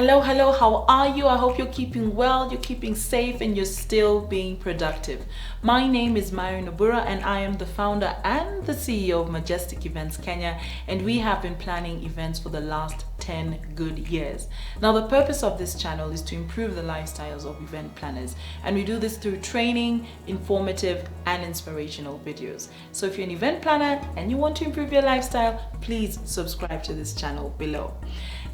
Hello, how are you? I hope you're keeping well, you're keeping safe, and you're still being productive. My name is Marion, and I am the founder and the CEO of Majestic Events Kenya, and we have been planning events for the last 10 good years. Now, the purpose of this channel is to improve the lifestyles of event planners, and we do this through training, informative, and inspirational videos. So if you're an event planner and you want to improve your lifestyle, please subscribe to this channel below.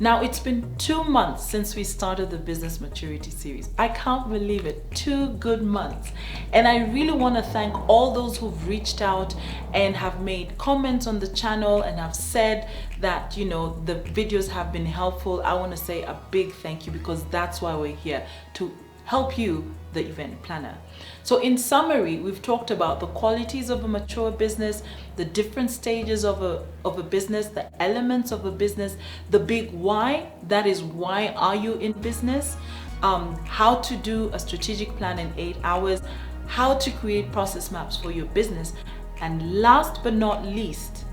Now, it's been 2 months since we started the Business Maturity series. I can't believe it, 2 good months. And I really want to thank all those who've reached out and have made comments on the channel and have said that, you know, the videos have been helpful. I want to say a big thank you, because that's why we're here, to help you, the event planner. So in summary, we've talked about the qualities of a mature business, the different stages of a business, the elements of a business, the big why, that is, why are you in business, how to do a strategic plan in 8 hours, how to create process maps for your business, and last but not least,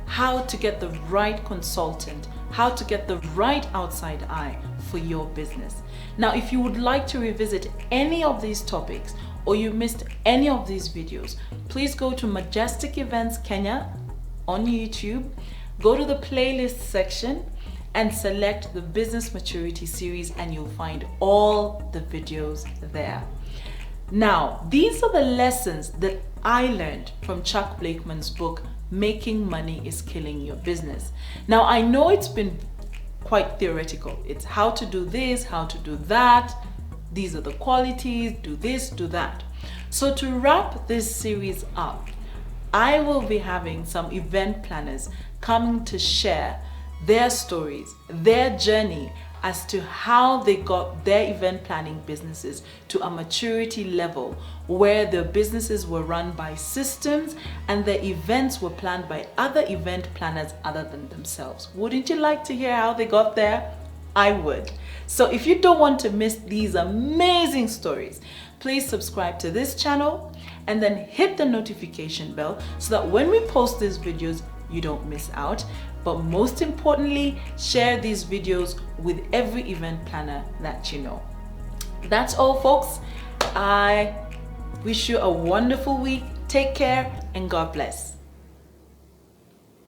how to get the right consultant, how to get the right outside eye for your business. Now, if you would like to revisit any of these topics, or you missed any of these videos, please go to Majestic Events Kenya on YouTube, go to the playlist section and select the Business Maturity series, and you'll find all the videos there. Now, these are the lessons that I learned from Chuck Blakeman's book, Making Money is Killing Your Business. Now, I know it's been quite theoretical. It's how to do this, how to do that. These are the qualities, do this, do that. So to wrap this series up, I will be having some event planners coming to share their stories, their journey as to how they got their event planning businesses to a maturity level where their businesses were run by systems and their events were planned by other event planners other than themselves. Wouldn't you like to hear how they got there? I would. So if you don't want to miss these amazing stories, please subscribe to this channel and then hit the notification bell so that when we post these videos, you don't miss out. But most importantly, share these videos with every event planner that you know. That's all, folks. I wish you a wonderful week. Take care and God bless.